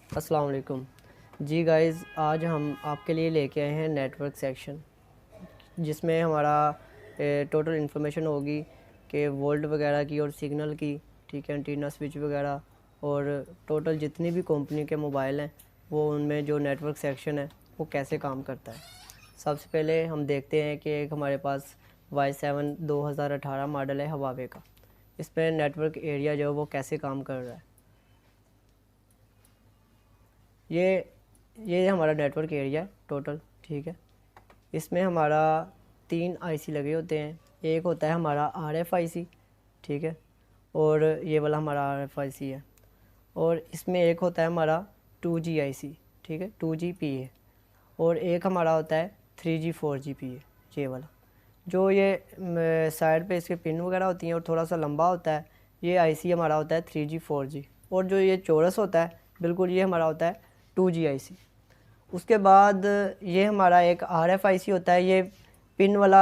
अस्सलाम वालेकुम जी गाइज़, आज हम आपके लिए लेके आए हैं नेटवर्क सेक्शन, जिसमें हमारा टोटल इन्फॉर्मेशन होगी कि वोल्ट वगैरह की और सिग्नल की, ठीक है, एंटीना स्विच वगैरह और टोटल जितनी भी कंपनी के मोबाइल हैं वो उनमें जो नेटवर्क सेक्शन है वो कैसे काम करता है। सबसे पहले हम देखते हैं कि एक हमारे पास Y7 2018 मॉडल है हवावे का। इस पर नेटवर्क एरिया जो है वो कैसे काम कर रहा है। ये हमारा नेटवर्क एरिया है टोटल, ठीक है। इसमें हमारा 3 आईसी लगे होते हैं। एक होता है हमारा RFIC, ठीक है, और ये वाला हमारा RFIC है। और इसमें एक होता है हमारा 2G IC, ठीक है, 2GPA। और एक हमारा होता है 3G 4GPA, ये वाला। जो ये साइड पे इसके पिन वगैरह होती हैं और थोड़ा सा लंबा होता है, ये IC हमारा होता है 3G 4G। और जो ये चौरस होता है बिल्कुल, ये हमारा होता है 2G IC। उसके बाद ये हमारा एक RFIC होता है। ये पिन वाला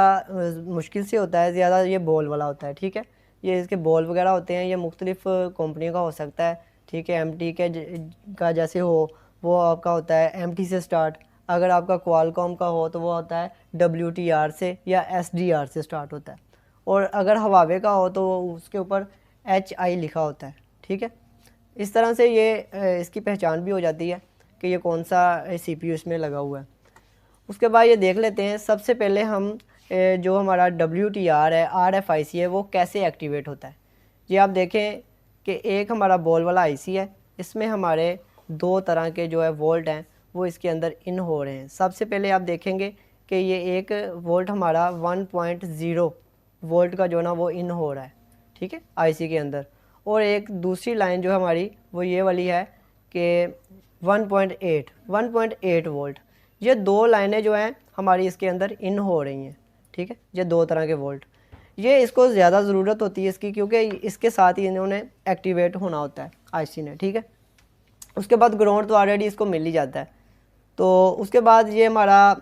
मुश्किल से होता है ज़्यादा, ये बॉल वाला होता है, ठीक है। ये इसके बॉल वगैरह होते हैं। ये मुख्तलिफ़ कंपनी का हो सकता है, ठीक है। MT के का जैसे हो वो आपका होता है MT से स्टार्ट। अगर आपका क्वालकॉम का हो तो वो होता है WTR से या SDR से स्टार्ट होता है। और अगर हवावे का हो तो उसके ऊपर HI लिखा होता है, ठीक है। इस तरह से ये इसकी पहचान भी हो जाती है कि ये कौन सा CPU इसमें लगा हुआ है। उसके बाद ये देख लेते हैं। सबसे पहले हम जो हमारा WTR है, RFIC है, वो कैसे एक्टिवेट होता है। ये आप देखें कि एक हमारा बॉल वाला IC है। इसमें हमारे 2 तरह के जो है वोल्ट हैं वो इसके अंदर इन हो रहे हैं। सबसे पहले आप देखेंगे कि ये एक वोल्ट हमारा 1.0 वोल्ट का जो ना वो इन हो रहा है, ठीक है, IC के अंदर। और एक दूसरी लाइन जो हमारी वो ये वाली है कि 1.8 वोल्ट। ये 2 लाइनें जो हैं हमारी इसके अंदर इन हो रही हैं, ठीक है। ये 2 तरह के वोल्ट, ये इसको ज़्यादा ज़रूरत होती है इसकी, क्योंकि इसके साथ ही इन्होंने एक्टिवेट होना होता है IC ने, ठीक है। उसके बाद ग्राउंड तो ऑलरेडी इसको मिल ही जाता है। तो उसके बाद ये हमारा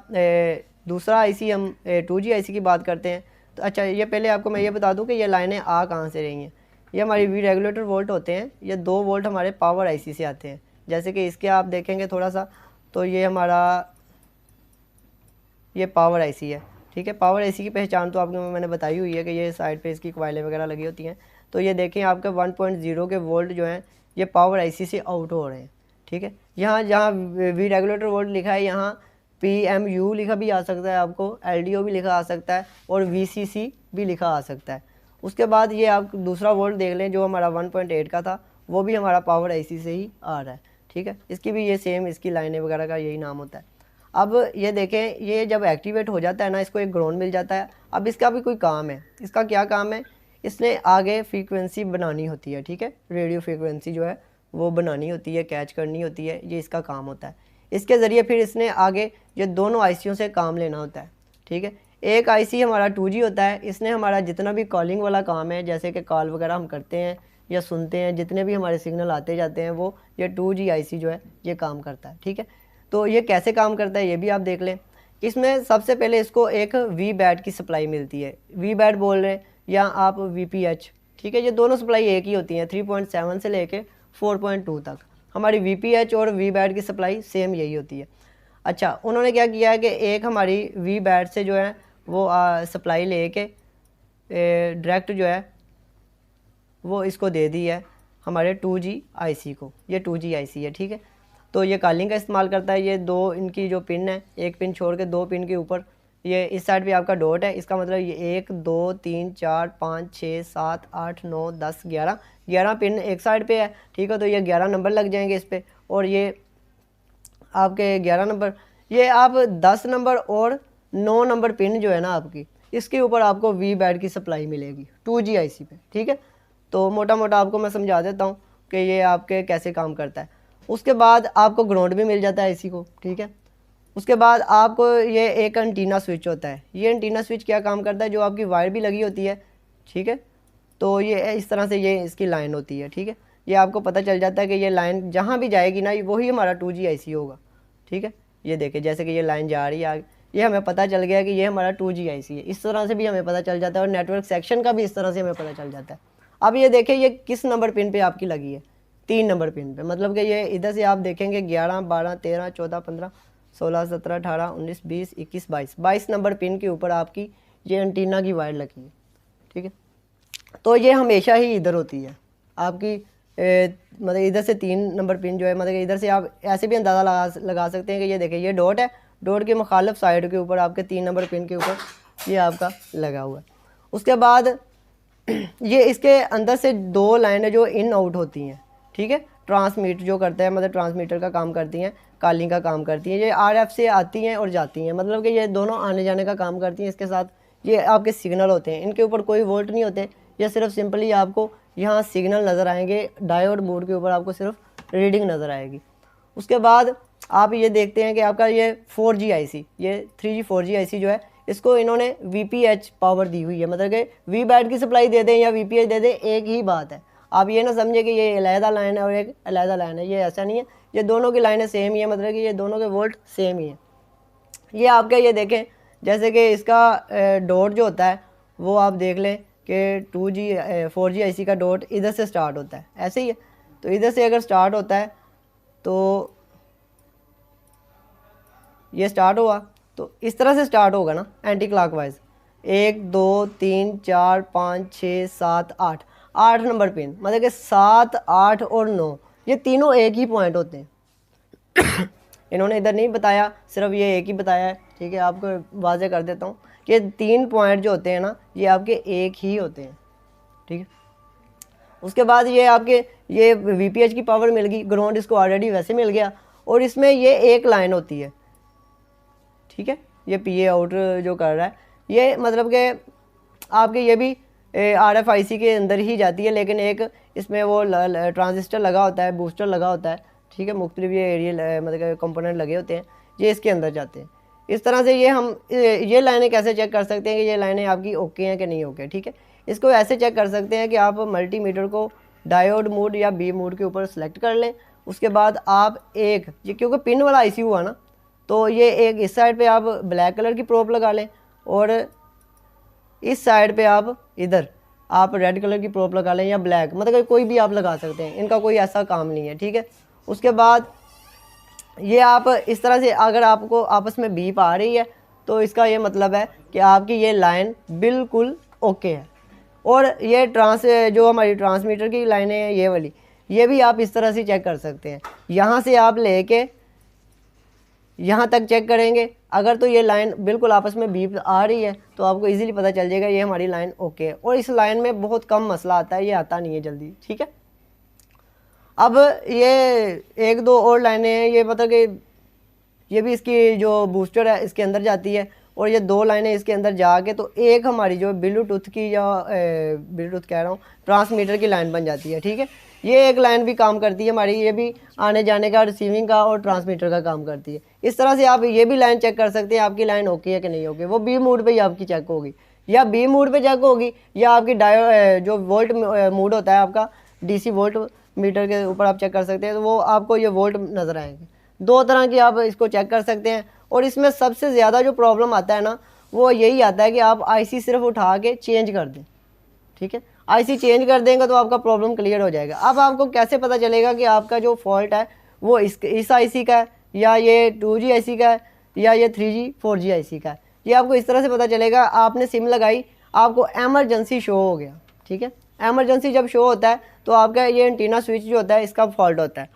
दूसरा IC, हम 2G IC की बात करते हैं। तो अच्छा, ये पहले आपको मैं ये बता दूं कि ये लाइनें आ कहाँ से रही हैं। ये हमारी V रेगुलेटर वोल्ट होते हैं। ये 2 वोल्ट हमारे पावर IC से आते हैं। जैसे कि इसके आप देखेंगे थोड़ा सा, तो ये हमारा ये पावर IC है, ठीक है। पावर IC की पहचान तो आपको मैंने बताई हुई है कि ये साइड पे इसकी कॉइलें वगैरह लगी होती हैं। तो ये देखें आपके 1.0 के वोल्ट जो हैं ये पावर IC से आउट हो रहे हैं, ठीक है। यहाँ जहाँ V रेगुलेटर वोल्ट लिखा है यहाँ PMU लिखा भी आ सकता है, आपको LDO भी लिखा आ सकता है और VCC भी लिखा आ सकता है। उसके बाद ये आप दूसरा वोल्ट देख लें जो हमारा 1.8 का था, वो भी हमारा पावर IC से ही आ रहा है, ठीक है। इसकी भी ये सेम, इसकी लाइनें वगैरह का यही नाम होता है। अब ये देखें, ये जब एक्टिवेट हो जाता है ना, इसको एक ग्राउंड मिल जाता है। अब इसका भी कोई काम है। इसका क्या काम है, इसने आगे फ्रीक्वेंसी बनानी होती है, ठीक है। रेडियो फ्रीक्वेंसी जो है वो बनानी होती है, कैच करनी होती है, ये इसका काम होता है। इसके ज़रिए फिर इसने आगे ये दोनों आईसियों से काम लेना होता है, ठीक है। एक आईसी हमारा 2G होता है। इसने हमारा जितना भी कॉलिंग वाला काम है, जैसे कि कॉल वगैरह हम करते हैं या सुनते हैं, जितने भी हमारे सिग्नल आते जाते हैं, वो ये 2G आईसी जो है ये काम करता है, ठीक है। तो ये कैसे काम करता है ये भी आप देख लें। इसमें सबसे पहले इसको एक वी बैट की सप्लाई मिलती है। वी बैट बोल रहे हैं या आप VPH, ठीक है। ये दोनों सप्लाई एक ही होती हैं। 3.7 से लेके 4.2 तक हमारी VPH और वी बैट की सप्लाई सेम यही होती है। अच्छा, उन्होंने क्या किया है कि एक हमारी वी बैट से जो है वो सप्लाई लेके डायरेक्ट जो है वो इसको दे दी है हमारे 2G आईसी को। ये 2G आईसी है, ठीक है। तो ये कॉलिंग का इस्तेमाल करता है। ये दो इनकी जो पिन है, एक पिन छोड़ के 2 पिन के ऊपर ये इस साइड पे आपका डॉट है। इसका मतलब ये 1 2 3 4 5 6 7 8 9 10 11 पिन एक साइड पे है, ठीक है। तो ये 11 नंबर लग जाएंगे इस पर। और ये आपके 11 नंबर, ये आप 10 नंबर और 9 नंबर पिन जो है ना आपकी, इसके ऊपर आपको वी बैट की सप्लाई मिलेगी 2G आईसी पे, ठीक है। तो मोटा मोटा आपको मैं समझा देता हूँ कि ये आपके कैसे काम करता है। उसके बाद आपको ग्राउंड भी मिल जाता है इसी को, ठीक है। उसके बाद आपको ये एक एंटीना स्विच होता है। ये एंटीना स्विच क्या काम करता है, जो आपकी वायर भी लगी होती है, ठीक है। तो ये इस तरह से ये इसकी लाइन होती है, ठीक है। ये आपको पता चल जाता है कि ये लाइन जहाँ भी जाएगी ना वही हमारा 2G आईसी होगा, ठीक है। ये देखिए जैसे कि ये लाइन जा रही है आगे, ये हमें पता चल गया कि ये हमारा 2G आईसी है। इस तरह से भी हमें पता चल जाता है और नेटवर्क सेक्शन का भी इस तरह से हमें पता चल जाता है। अब ये देखिए ये किस नंबर पिन पे आपकी लगी है, 3 नंबर पिन पे। मतलब कि ये इधर से आप देखेंगे 11, 12, 13, 14, 15, 16, 17, 18, 19, 20, 21, 22 नंबर पिन के ऊपर आपकी ये एंटीना की वायर लगी है, ठीक है। तो ये हमेशा ही इधर होती है आपकी, मतलब इधर से 3 नंबर पिन जो है, मतलब इधर से आप ऐसे भी अंदाज़ा लगा सकते हैं कि ये देखिए ये डॉट है, डॉट के मुखालिफ साइड के ऊपर आपके 3 नंबर पिन के ऊपर ये आपका लगा हुआ है। उसके बाद ये इसके अंदर से 2 लाइनें जो इन आउट होती हैं, ठीक है, ट्रांसमिट जो करता है, मतलब ट्रांसमीटर का काम करती हैं, कॉलिंग का काम करती हैं। ये RF से आती हैं और जाती हैं, मतलब कि ये दोनों आने जाने का काम करती हैं। इसके साथ ये आपके सिग्नल होते हैं, इनके ऊपर कोई वोल्ट नहीं होते, ये सिर्फ सिंपली आपको यहाँ सिग्नल नज़र आएंगे, डायोड मोड के ऊपर आपको सिर्फ रीडिंग नज़र आएगी। उसके बाद आप ये देखते हैं कि आपका ये 4G IC, ये 3G 4G IC जो है, इसको इन्होंने VPH पावर दी हुई है, मतलब कि वी बैड की सप्लाई दे दें या VPH दे दें, एक ही बात है। आप ये ना समझे कि ये अलहदा लाइन है और एक अलहदा लाइन है, ये ऐसा नहीं है, ये दोनों की लाइनें सेम ही है, मतलब कि ये दोनों के वोल्ट सेम ही है। ये आपके ये देखें, जैसे कि इसका डॉट जो होता है वो आप देख लें कि 2G 4G IC का डॉट इधर से स्टार्ट होता है, ऐसे ही है। तो इधर से अगर स्टार्ट होता है तो ये स्टार्ट हुआ, तो इस तरह से स्टार्ट होगा ना एंटी क्लॉकवाइज। 1 2 3 4 5 6 7 8 नंबर पिन, मतलब कि 7, 8 और 9 ये तीनों एक ही पॉइंट होते हैं। इन्होंने इधर नहीं बताया, सिर्फ ये एक ही बताया है, ठीक है। आपको वाज़े कर देता हूँ कि 3 पॉइंट जो होते हैं ना, ये आपके एक ही होते हैं, ठीक है। उसके बाद ये आपके ये VPH की पावर मिल गई, ग्राउंड इसको ऑलरेडी वैसे मिल गया, और इसमें ये एक लाइन होती है, ठीक है। ये PA आउट जो कर रहा है, ये मतलब कि आपके ये भी RFIC के अंदर ही जाती है, लेकिन एक इसमें वो ट्रांजिस्टर लगा होता है, बूस्टर लगा होता है, ठीक है। मुख्तलिफ ये एरिया मतलब कंपोनेंट लगे होते हैं, ये इसके अंदर जाते हैं। इस तरह से ये हम ये लाइनें कैसे चेक कर सकते हैं कि ये लाइनें आपकी ओके हैं कि नहीं ओके, ठीक है। इसको ऐसे चेक कर सकते हैं कि आप मल्टीमीटर को डायोड मोड या बी मोड के ऊपर सेलेक्ट कर लें। उसके बाद आप एक ये क्योंकि पिन वाला IC हुआ ना, तो ये एक इस साइड पे आप ब्लैक कलर की प्रोब लगा लें, और इस साइड पे आप इधर आप रेड कलर की प्रोब लगा लें या ब्लैक, मतलब कोई भी आप लगा सकते हैं, इनका कोई ऐसा काम नहीं है, ठीक है। उसके बाद ये आप इस तरह से अगर आपको आपस में बीप आ रही है, तो इसका ये मतलब है कि आपकी ये लाइन बिल्कुल ओके है। और ये जो हमारी ट्रांसमीटर की लाइनें हैं ये वाली, ये भी आप इस तरह से चेक कर सकते हैं। यहाँ से आप लेके यहाँ तक चेक करेंगे, अगर तो ये लाइन बिल्कुल आपस में बीप आ रही है तो आपको इजीली पता चल जाएगा ये हमारी लाइन ओके है। और इस लाइन में बहुत कम मसला आता है, ये आता नहीं है जल्दी, ठीक है। अब ये 1-2 और लाइनें हैं, ये मतलब कि ये भी इसकी जो बूस्टर है इसके अंदर जाती है, और ये 2 लाइनें इसके अंदर जाके तो एक हमारी जो ब्लूटूथ की या ब्लूटूथ कह रहा हूँ ट्रांसमीटर की लाइन बन जाती है, ठीक है। ये एक लाइन भी काम करती है हमारी, ये भी आने जाने का, रिसीविंग का और ट्रांसमीटर का काम करती है। इस तरह से आप ये भी लाइन चेक कर सकते हैं आपकी लाइन ओके है कि नहीं ओके। वो बी मोड पे ही आपकी चेक होगी, या बी मोड पे चेक होगी, या आपकी जो वोल्ट मोड होता है आपका DC वोल्ट मीटर के ऊपर आप चेक कर सकते हैं, तो वो आपको ये वोल्ट नज़र आएंगे। 2 तरह की आप इसको चेक कर सकते हैं। और इसमें सबसे ज़्यादा जो प्रॉब्लम आता है ना, वो यही आता है कि आप IC सिर्फ उठा के चेंज कर दें, ठीक है। IC चेंज कर देंगे तो आपका प्रॉब्लम क्लियर हो जाएगा। अब आपको कैसे पता चलेगा कि आपका जो फॉल्ट है वो इस IC का है, या ये 2G IC का है, या ये 3G 4G IC का है। ये आपको इस तरह से पता चलेगा, आपने सिम लगाई, आपको एमरजेंसी शो हो गया, ठीक है। एमरजेंसी जब शो होता है तो आपका ये एंटीना स्विच जो होता है इसका फॉल्ट होता है।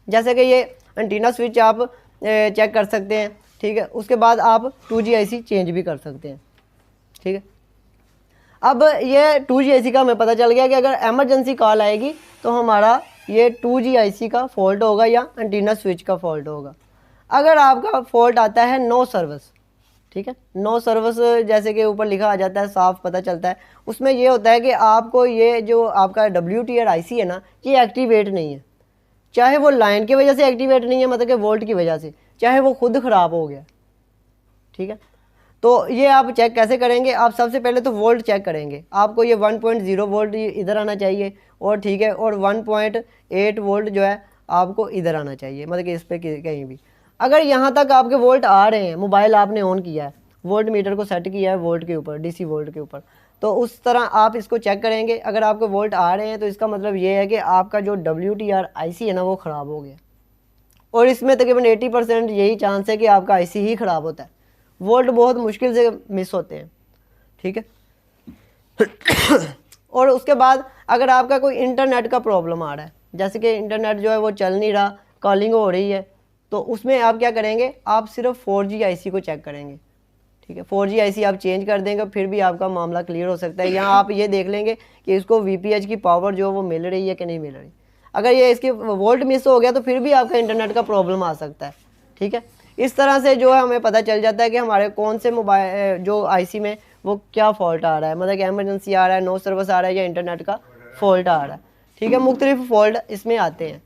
जैसे कि ये एंटीना स्विच आप चेक कर सकते हैं, ठीक है। उसके बाद आप 2G IC चेंज भी कर सकते हैं, ठीक है। अब ये 2G IC का हमें पता चल गया कि अगर एमरजेंसी कॉल आएगी तो हमारा ये 2G IC का फॉल्ट होगा या एंटीना स्विच का फॉल्ट होगा। अगर आपका फॉल्ट आता है नो सर्विस, ठीक है, नो सर्विस जैसे कि ऊपर लिखा आ जाता है, साफ पता चलता है, उसमें ये होता है कि आपको ये जो आपका WTR IC है ना, ये एक्टिवेट नहीं है। चाहे वो लाइन की वजह से एक्टिवेट नहीं है, मतलब कि वोल्ट की वजह से, चाहे वो खुद ख़राब हो गया, ठीक है। तो ये आप चेक कैसे करेंगे? आप सबसे पहले तो वोल्ट चेक करेंगे, आपको ये 1.0 वोल्ट इधर आना चाहिए, और ठीक है, और 1.8 वोल्ट जो है आपको इधर आना चाहिए, मतलब कि इस पर कहीं भी। अगर यहाँ तक आपके वोल्ट आ रहे हैं, मोबाइल आपने ऑन किया है, वोल्ट मीटर को सेट किया है वोल्ट के ऊपर, DC वोल्ट के ऊपर, तो उस तरह आप इसको चेक करेंगे। अगर आपके वोल्ट आ रहे हैं तो इसका मतलब ये है कि आपका जो WTR IC है ना वो ख़राब हो गया, और इसमें तकरीबन 80% यही चांस है कि आपका IC ही ख़राब होता है। वोल्ट बहुत मुश्किल से मिस होते हैं, ठीक है। और उसके बाद अगर आपका कोई इंटरनेट का प्रॉब्लम आ रहा है, जैसे कि इंटरनेट जो है वो चल नहीं रहा, कॉलिंग हो रही है, तो उसमें आप क्या करेंगे, आप सिर्फ 4G IC को चेक करेंगे, ठीक है। 4G IC आप चेंज कर देंगे, फिर भी आपका मामला क्लियर हो सकता है। यहाँ आप ये देख लेंगे कि इसको VPH की पावर जो वो मिल रही है कि नहीं मिल रही। अगर ये इसके वोल्ट मिस हो गया तो फिर भी आपका इंटरनेट का प्रॉब्लम आ सकता है, ठीक है। इस तरह से जो है हमें पता चल जाता है कि हमारे कौन से मोबाइल जो IC में वो क्या फॉल्ट आ रहा है, मतलब कि एमरजेंसी आ रहा है, नो सर्विस आ रहा है, या इंटरनेट का फॉल्ट आ रहा है, ठीक है। मुख्तलिफ फॉल्ट इसमें आते हैं।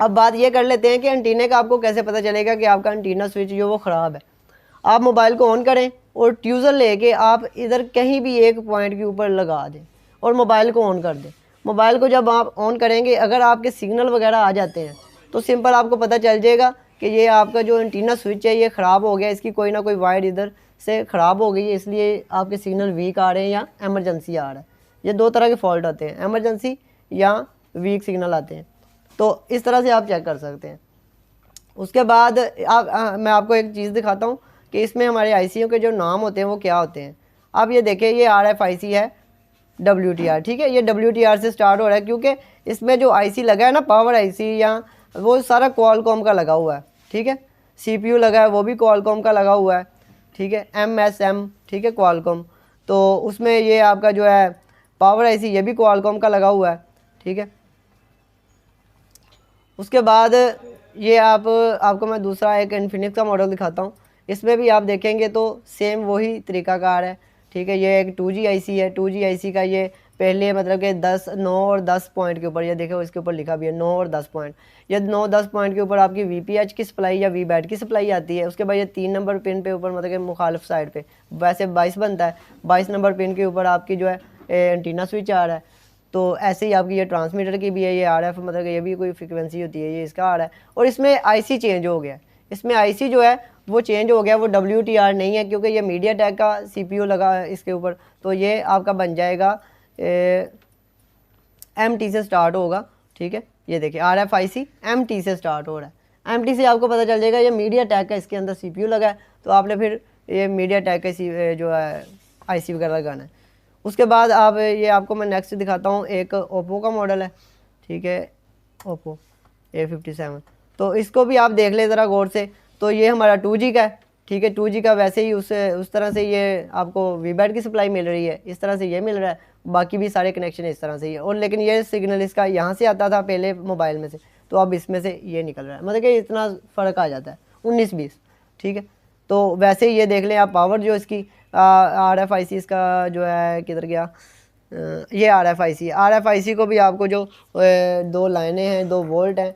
अब बात ये कर लेते हैं कि एंटीने का आपको कैसे पता चलेगा कि आपका एंटीना स्विच जो वो ख़राब है। आप मोबाइल को ऑन करें और ट्यूज़र लेके आप इधर कहीं भी एक पॉइंट के ऊपर लगा दें और मोबाइल को ऑन कर दें। मोबाइल को जब आप ऑन करेंगे, अगर आपके सिग्नल वगैरह आ जाते हैं तो सिंपल आपको पता चल जाएगा कि ये आपका जो एंटीना स्विच है ये ख़राब हो गया, इसकी कोई ना कोई वायर इधर से ख़राब हो गई है, इसलिए आपके सिग्नल वीक आ रहे हैं या एमरजेंसी आ रहा है। ये दो तरह के फॉल्ट आते हैं, एमरजेंसी या वीक सिग्नल आते हैं। तो इस तरह से आप चेक कर सकते हैं। उसके बाद मैं आपको एक चीज़ दिखाता हूँ कि इसमें हमारे ICयों के जो नाम होते हैं वो क्या होते हैं। आप ये देखें, ये RFIC है WTR, ठीक है। ये WTR से स्टार्ट हो रहा है क्योंकि इसमें जो IC लगा है ना, पावर IC या वो सारा क्वालकॉम का लगा हुआ है, ठीक है। CPU लगा है वो भी क्वालकॉम का लगा हुआ है, ठीक है। MSM, ठीक है, क्वालकॉम। तो उसमें ये आपका जो है पावर IC ये भी क्वालकॉम का लगा हुआ है, ठीक है। उसके बाद ये आपको मैं दूसरा एक इन्फिनिक्स का मॉडल दिखाता हूँ। इसमें भी आप देखेंगे तो सेम वही तरीकाकार है, ठीक है। ये एक 2G IC है। 2G IC का ये पहले मतलब कि 9 और 10 पॉइंट के ऊपर, ये देखो इसके ऊपर लिखा भी है 9 और 10 पॉइंट। ये 9-10 पॉइंट के ऊपर आपकी VPH की सप्लाई या VBAT की सप्लाई आती है। उसके बाद ये 3 नंबर पिन पे ऊपर मतलब कि मुखालिफ साइड पे वैसे 22 बनता है, 22 नंबर पिन के ऊपर आपकी जो है एंटीना स्विच आ रहा है। तो ऐसे ही आपकी ये ट्रांसमीटर की भी है, ये RF मतलब ये भी कोई फ्रिक्वेंसी होती है, ये इसका आ रहा है। और इसमें IC चेंज हो गया, इसमें IC जो है वो चेंज हो गया, वो WTR नहीं है क्योंकि ये MediaTek का CPU लगा है इसके ऊपर। तो ये आपका बन जाएगा MT से स्टार्ट होगा, ठीक है। ये देखिए RFIC MT से स्टार्ट हो रहा है। MT से आपको पता चल जाएगा ये MediaTek का इसके अंदर CPU लगा है, तो आपने फिर ये MediaTek का जो है IC वगैरह लगाना है। उसके बाद आप ये आपको मैं नेक्स्ट दिखाता हूँ, एक ओप्पो का मॉडल है, ठीक है, ओप्पो A57। तो इसको भी आप देख लें ज़रा गौर से। तो ये हमारा 2G का है, ठीक है। 2G का वैसे ही उस तरह से ये आपको VBAT की सप्लाई मिल रही है, इस तरह से ये मिल रहा है, बाकी भी सारे कनेक्शन इस तरह से ही है। और लेकिन ये सिग्नल इसका यहाँ से आता था पहले मोबाइल में से, तो अब इसमें से ये निकल रहा है, मतलब कि इतना फ़र्क आ जाता है 19-20, ठीक है। तो वैसे ही ये देख लें आप पावर जो इसकी RFIC इसका जो है किधर गया, ये RFIC को भी आपको जो 2 लाइनें हैं, 2 वोल्ट हैं,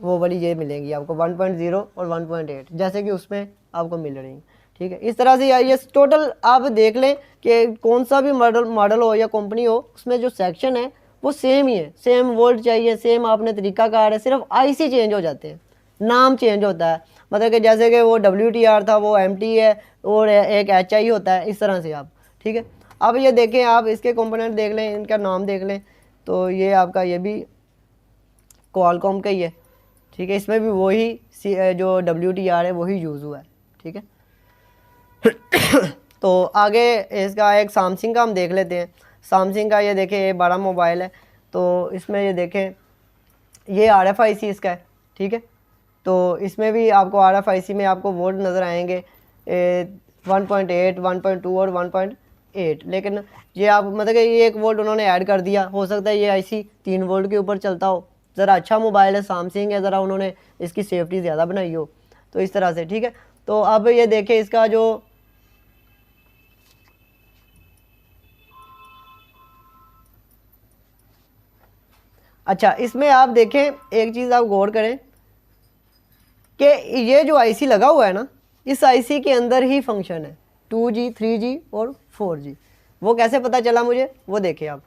वो वाली ये मिलेंगी आपको 1.0 और 1.8 जैसे कि उसमें आपको मिल रही है, ठीक है। इस तरह से ये टोटल आप देख लें कि कौन सा भी मॉडल हो या कंपनी हो, उसमें जो सेक्शन है वो सेम ही है, सेम वोल्ट चाहिए, सेम आपने तरीकाकार है, सिर्फ IC चेंज हो जाते हैं, नाम चेंज होता है। मतलब कि जैसे कि वो WTR था वो MT है और एक HI होता है, इस तरह से आप, ठीक है। अब ये देखें, आप इसके कंपोनेंट देख लें, इनका नाम देख लें, तो ये आपका ये भी क्वालकॉम का ही है, ठीक है। इसमें भी वही जो WTR है वही यूज़ हुआ है, ठीक है। तो आगे इसका एक सैमसंग का हम देख लेते हैं। सैमसंग का ये देखें, ये बड़ा मोबाइल है, तो इसमें ये देखें ये RFIC इसका है, ठीक है। तो इसमें भी आपको RFIC में आपको वोल्ट नज़र आएंगे 1.8, 1.2 और 1.8, लेकिन ये आप मतलब कि ये 1 वोल्ट उन्होंने ऐड कर दिया, हो सकता है ये IC 3 वोल्ट के ऊपर चलता हो। ज़रा अच्छा मोबाइल है, सैमसंग है, ज़रा उन्होंने इसकी सेफ्टी ज़्यादा बनाई हो, तो इस तरह से, ठीक है। तो अब ये देखें इसका जो अच्छा, इसमें आप देखें एक चीज़ आप गौर करें कि ये जो IC लगा हुआ है ना, इस IC के अंदर ही फंक्शन है 2G, 3G और 4G। वो कैसे पता चला मुझे, वो देखें आप।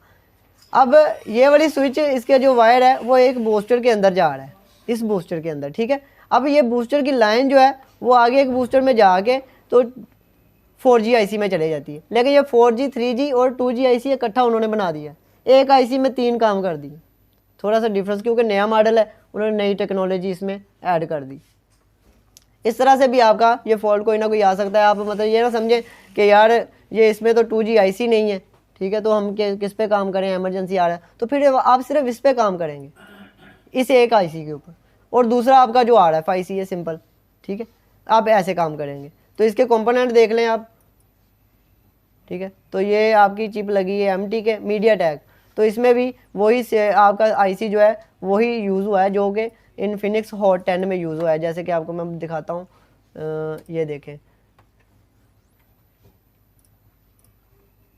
अब ये वाली स्विच, इसके जो वायर है वो एक बूस्टर के अंदर जा रहा है, इस बूस्टर के अंदर, ठीक है। अब ये बूस्टर की लाइन जो है वो आगे एक बूस्टर में जाके तो 4G आईसी में चले जाती है। लेकिन ये 4G 3G और 2G आईसी इकट्ठा उन्होंने बना दिया, एक आईसी में 3 काम कर दिए। थोड़ा सा डिफरेंस, क्योंकि नया मॉडल है, उन्होंने नई टेक्नोलॉजी इसमें ऐड कर दी। इस तरह से भी आपका ये फॉल्ट कोई ना कोई आ सकता है। आप मतलब ये ना समझें कि यार ये इसमें तो 2G आईसी नहीं है, ठीक है, तो हम किस पे काम करें, इमरजेंसी आ रहा है, तो फिर आप सिर्फ इस पे काम करेंगे, इस एक आईसी के ऊपर, और दूसरा आपका जो आ रहा है 5C है सिंपल, ठीक है, आप ऐसे काम करेंगे। तो इसके कंपोनेंट देख लें आप, ठीक है। तो ये आपकी चिप लगी है MT के MediaTek, तो इसमें भी वही से आपका आईसी जो है वही यूज़ हुआ है जो कि इन्फिनिक्स हॉट 10 में यूज़ हुआ है। जैसे कि आपको मैं दिखाता हूँ, ये देखें,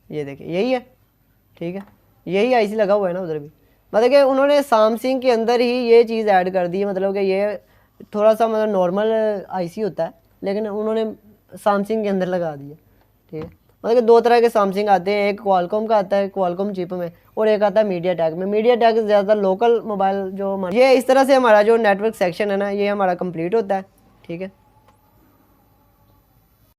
ये देखें, यही है, ठीक है, यही आईसी लगा हुआ है ना उधर भी। मतलब कि उन्होंने सैमसंग के अंदर ही ये चीज़ ऐड कर दी है, मतलब कि ये थोड़ा सा मतलब नॉर्मल आईसी होता है, लेकिन उन्होंने सैमसंग के अंदर लगा दिया, ठीक है। मतलब कि दो तरह के सैमसंग आते हैं, एक क्वालकॉम का आता है क्वालकॉम चिप में, और एक आता है MediaTek में। MediaTek ज़्यादा लोकल मोबाइल जो ये इस तरह से हमारा जो नेटवर्क सेक्शन है ना, ये हमारा कंप्लीट होता है, ठीक है।